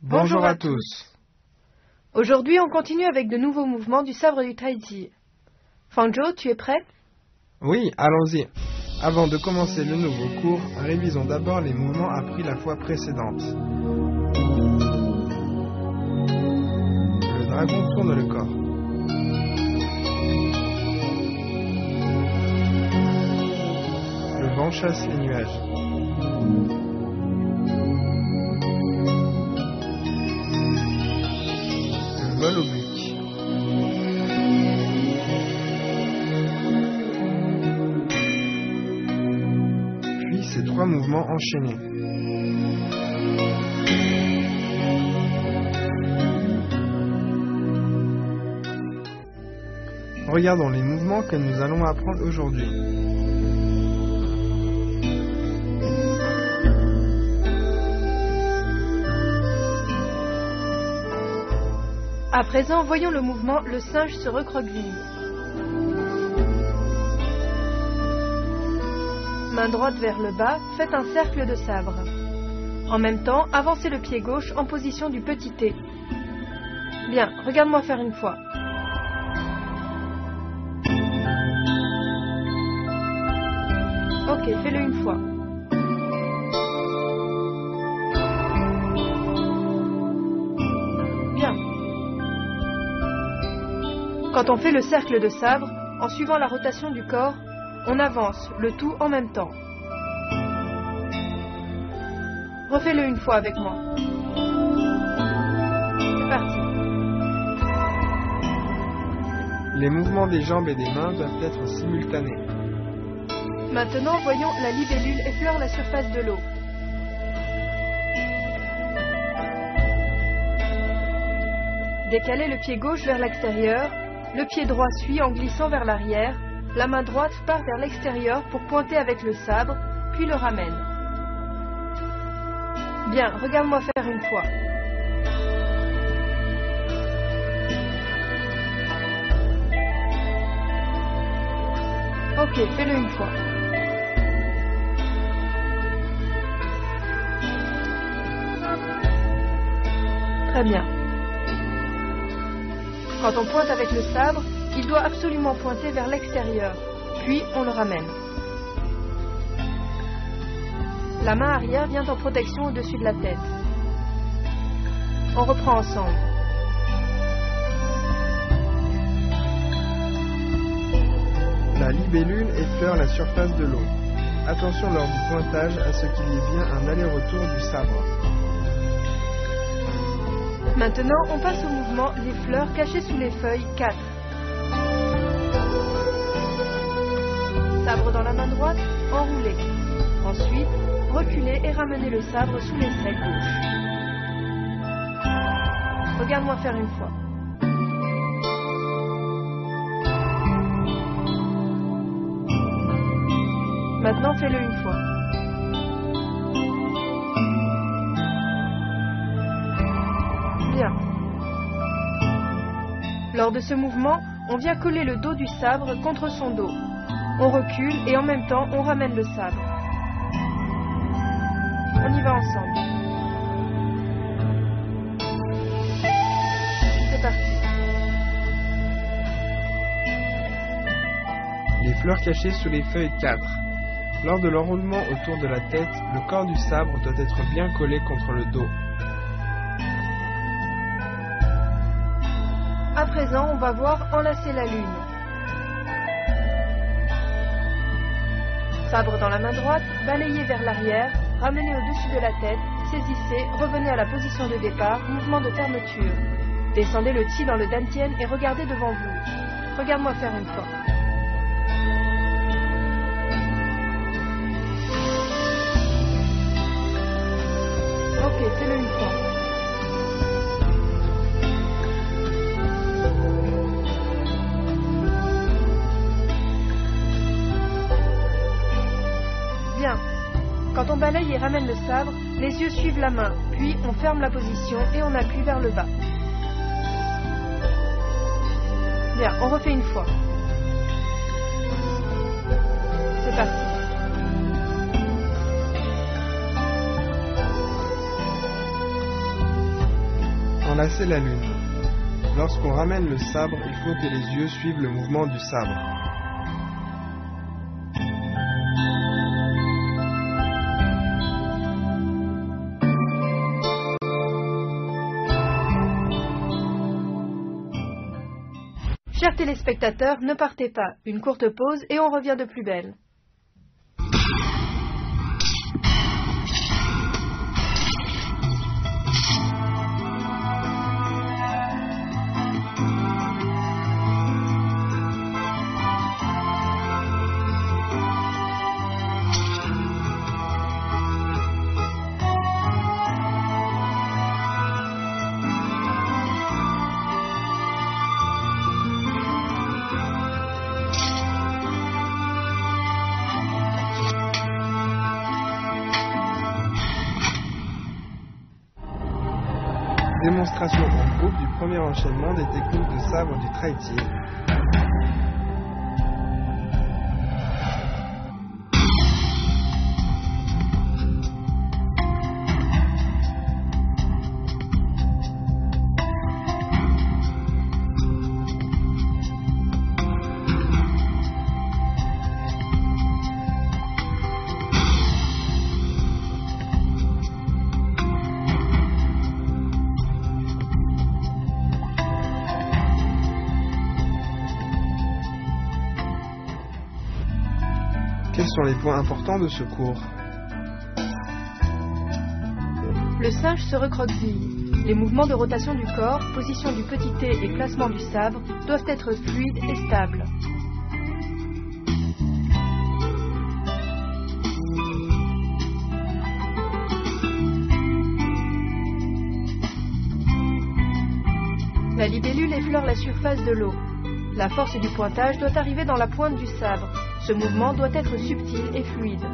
Bonjour à tous. Aujourd'hui, on continue avec de nouveaux mouvements du sabre du Tai Chi. Fangzhou, tu es prêt? Oui, allons-y. Avant de commencer le nouveau cours, révisons d'abord les mouvements appris la fois précédente. Le dragon tourne le corps. Le vent chasse les nuages. Le vol oblique. Puis ces trois mouvements enchaînés. Regardons les mouvements que nous allons apprendre aujourd'hui. À présent, voyons le mouvement « Le singe se recroqueville ». Main droite vers le bas, faites un cercle de sabre. En même temps, avancez le pied gauche en position du petit T. Bien, regarde-moi faire une fois. Ok, fais-le une fois. Bien. Quand on fait le cercle de sabre, en suivant la rotation du corps, on avance, le tout en même temps. Refais-le une fois avec moi. C'est parti. Les mouvements des jambes et des mains doivent être simultanés. Maintenant, voyons la libellule effleure la surface de l'eau. Décalez le pied gauche vers l'extérieur, le pied droit suit en glissant vers l'arrière, la main droite part vers l'extérieur pour pointer avec le sabre, puis le ramène. Bien, regarde-moi faire une fois. Ok, fais-le une fois. Très bien. Quand on pointe avec le sabre, il doit absolument pointer vers l'extérieur, puis on le ramène. La main arrière vient en protection au-dessus de la tête. On reprend ensemble. La libellule effleure la surface de l'eau. Attention lors du pointage à ce qu'il y ait bien un aller-retour du sabre. Maintenant, on passe au mouvement les fleurs cachées sous les feuilles 4. Sabre dans la main droite, enroulé. Ensuite, reculez et ramenez le sabre sous l'aisselle gauche. Regarde-moi faire une fois. Maintenant, fais-le une fois. Bien. Lors de ce mouvement, on vient coller le dos du sabre contre son dos. On recule et en même temps, on ramène le sabre. On y va ensemble. C'est parti. Les fleurs cachées sous les feuilles 4. Lors de l'enroulement autour de la tête, le corps du sabre doit être bien collé contre le dos. À présent, on va voir enlacer la lune. Sabre dans la main droite, balayez vers l'arrière, ramenez au-dessus de la tête, saisissez, revenez à la position de départ, mouvement de fermeture. Descendez le chi dans le dantian et regardez devant vous. Regarde-moi faire une fois. Ok, fais-le une fois. Bien. Quand on balaye et ramène le sabre, les yeux suivent la main, puis on ferme la position et on appuie vers le bas. Bien, on refait une fois. C'est parti. Enlacer la lune. Lorsqu'on ramène le sabre, il faut que les yeux suivent le mouvement du sabre. Chers téléspectateurs, ne partez pas. Une courte pause et on revient de plus belle. Démonstration en groupe du premier enchaînement des techniques de sabre du traitier. Quels sont les points importants de ce cours? Le singe se recroqueville. Les mouvements de rotation du corps, position du petit T et placement du sabre doivent être fluides et stables. La libellule effleure la surface de l'eau. La force du pointage doit arriver dans la pointe du sabre. Ce mouvement doit être subtil et fluide.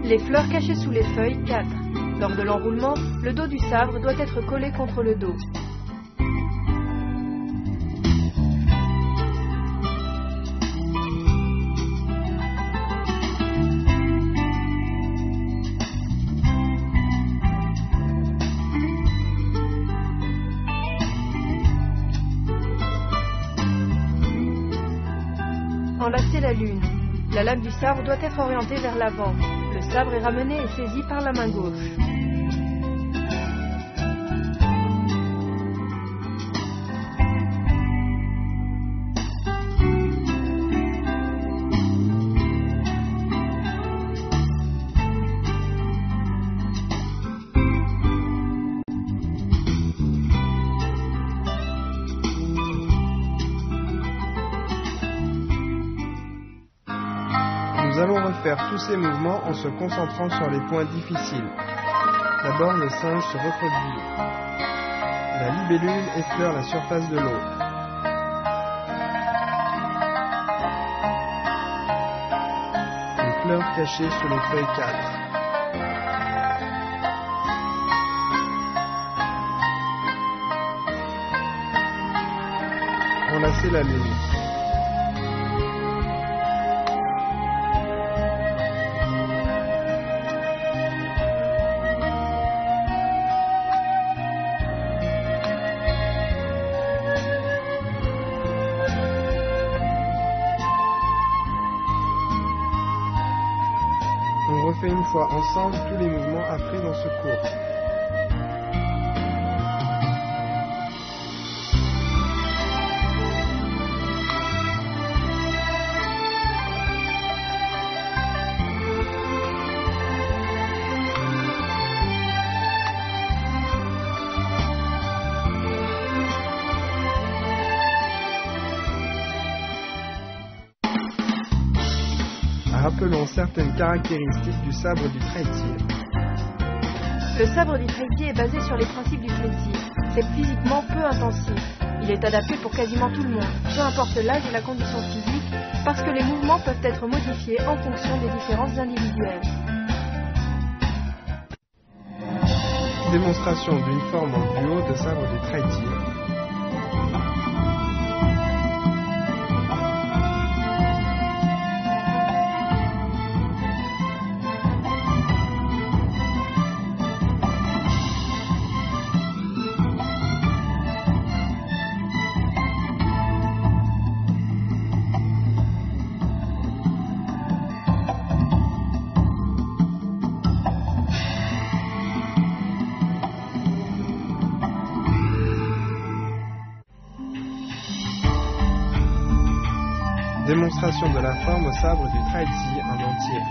Les fleurs cachées sous les feuilles, 4. Lors de l'enroulement, le dos du sabre doit être collé contre le dos. Enlacer la lune. La lame du sabre doit être orientée vers l'avant. Le sabre est ramené et saisi par la main gauche. Nous allons refaire tous ces mouvements en se concentrant sur les points difficiles. D'abord, le singe se recroqueville. La libellule effleure la surface de l'eau. Les fleurs cachées sous les feuilles 4. Enlacer la lune. On refait une fois ensemble tous les mouvements appris dans ce cours. Rappelons certaines caractéristiques du sabre du traitier. Le sabre du traitier est basé sur les principes du traitier. C'est physiquement peu intensif. Il est adapté pour quasiment tout le monde, peu importe l'âge et la condition physique, parce que les mouvements peuvent être modifiés en fonction des différences individuelles. Démonstration d'une forme en duo de sabre du Traiti. Démonstration de la forme au sabre du Traiti en entier.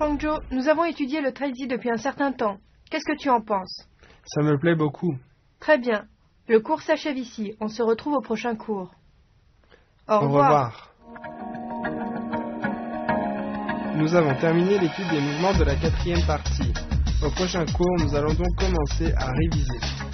Hongjo, nous avons étudié le Traiti depuis un certain temps. Qu'est-ce que tu en penses? Ça me plaît beaucoup. Très bien. Le cours s'achève ici. On se retrouve au prochain cours. Au revoir. Nous avons terminé l'étude des mouvements de la 4e partie. Au prochain cours, nous allons donc commencer à réviser.